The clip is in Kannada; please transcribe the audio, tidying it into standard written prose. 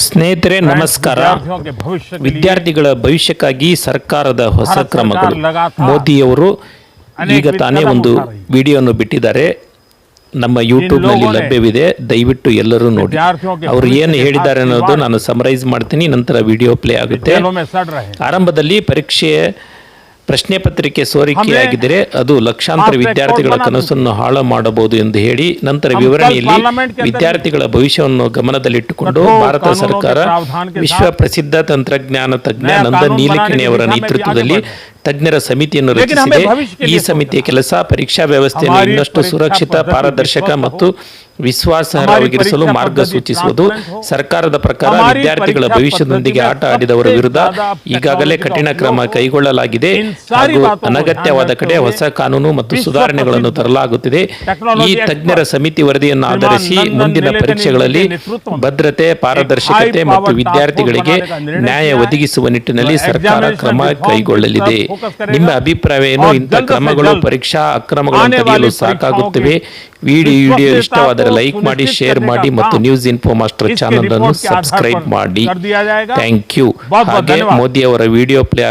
ಸ್ನೇಹಿತರೆ ನಮಸ್ಕಾರ. ವಿದ್ಯಾರ್ಥಿಗಳ ಭವಿಷ್ಯಕ್ಕಾಗಿ ಸರ್ಕಾರದ ಹೊಸ ಕ್ರಮಗಳು. ಮೋದಿಯವರು ಈಗ ತಾನೇ ಒಂದು ವಿಡಿಯೋವನ್ನು ಬಿಟ್ಟಿದ್ದಾರೆ, ನಮ್ಮ ಯೂಟ್ಯೂಬ್ನಲ್ಲಿ ಲಭ್ಯವಿದೆ, ದಯವಿಟ್ಟು ಎಲ್ಲರೂ ನೋಡಿ. ಅವರು ಏನು ಹೇಳಿದ್ದಾರೆ ಅನ್ನೋದು ನಾನು ಸಮರೈಸ್ ಮಾಡ್ತೀನಿ, ನಂತರ ವಿಡಿಯೋ ಪ್ಲೇ ಆಗುತ್ತೆ. ಆರಂಭದಲ್ಲಿ ಪ್ರಶ್ನೆ ಪತ್ರಿಕೆ ಸೋರಿಕೆಯಾಗಿದ್ದರೆ ಅದು ಲಕ್ಷಾಂತರ ವಿದ್ಯಾರ್ಥಿಗಳ ಕನಸನ್ನು ಹಾಳು ಮಾಡಬಹುದು ಎಂದು ಹೇಳಿ, ನಂತರ ವಿವರಣೆಯಲ್ಲಿ ವಿದ್ಯಾರ್ಥಿಗಳ ಭವಿಷ್ಯವನ್ನು ಗಮನದಲ್ಲಿಟ್ಟುಕೊಂಡು ಭಾರತ ಸರ್ಕಾರ ವಿಶ್ವ ಪ್ರಸಿದ್ಧ ತಂತ್ರಜ್ಞಾನ ತಜ್ಞ ನಂದನ್ ನೀಲಕೇಣಿ ಅವರ ನೇತೃತ್ವದಲ್ಲಿ ತಜ್ಞರ ಸಮಿತಿಯನ್ನು ರಚಿಸಿದೆ. ಈ ಸಮಿತಿಯ ಕೆಲಸ ಪರೀಕ್ಷಾ ವ್ಯವಸ್ಥೆಯನ್ನು ಇನ್ನಷ್ಟು ಸುರಕ್ಷಿತ, ಪಾರದರ್ಶಕ ಮತ್ತು ವಿಶ್ವಾಸಾರ್ಹವಾಗಿರಿಸಲು ಮಾರ್ಗ ಸೂಚಿಸುವುದು. ಸರ್ಕಾರದ ಪ್ರಕಾರ ವಿದ್ಯಾರ್ಥಿಗಳ ಭವಿಷ್ಯದೊಂದಿಗೆ ಆಟ ಆಡಿದವರ ವಿರುದ್ಧ ಈಗಾಗಲೇ ಕಠಿಣ ಕ್ರಮ ಕೈಗೊಳ್ಳಲಾಗಿದೆ ಹಾಗೂ ಅನಗತ್ಯವಾದ ಕಡೆ ಹೊಸ ಕಾನೂನು ಮತ್ತು ಸುಧಾರಣೆಗಳನ್ನು ತರಲಾಗುತ್ತಿದೆ. ಈ ತಜ್ಞರ ಸಮಿತಿ ವರದಿಯನ್ನು ಆಧರಿಸಿ ಮುಂದಿನ ಪರೀಕ್ಷೆಗಳಲ್ಲಿ ಭದ್ರತೆ, ಪಾರದರ್ಶಕತೆ ಮತ್ತು ವಿದ್ಯಾರ್ಥಿಗಳಿಗೆ ನ್ಯಾಯ ಒದಗಿಸುವ ನಿಟ್ಟಿನಲ್ಲಿ ಸರ್ಕಾರ ಕ್ರಮ ಕೈಗೊಳ್ಳಲಿದೆ. ನಿಮ್ಮ ಅಭಿಪ್ರಾಯವೇನು? ಇಂಥ ಕ್ರಮಗಳು ಪರೀಕ್ಷಾ ಅಕ್ರಮಗಳನ್ನು ತಡೆಯಲು ಸಾಕಾಗುತ್ತವೆ? ವಿಡಿಯೋ ಇಷ್ಟವಾದರೆ ಲೈಕ್ ಮಾಡಿ, ಶೇರ್ ಮಾಡಿ ಮತ್ತು ನ್ಯೂಸ್ ಇನ್ಫೋ ಮಾಸ್ಟರ್ ಚಾನಲ್ ಅನ್ನು ಸಬ್ಸ್ಕ್ರೈಬ್ ಮಾಡಿ. Thank you. ಹಾಗೆ ಮೋದಿ ಅವರ ವಿಡಿಯೋ ಪ್ಲೇ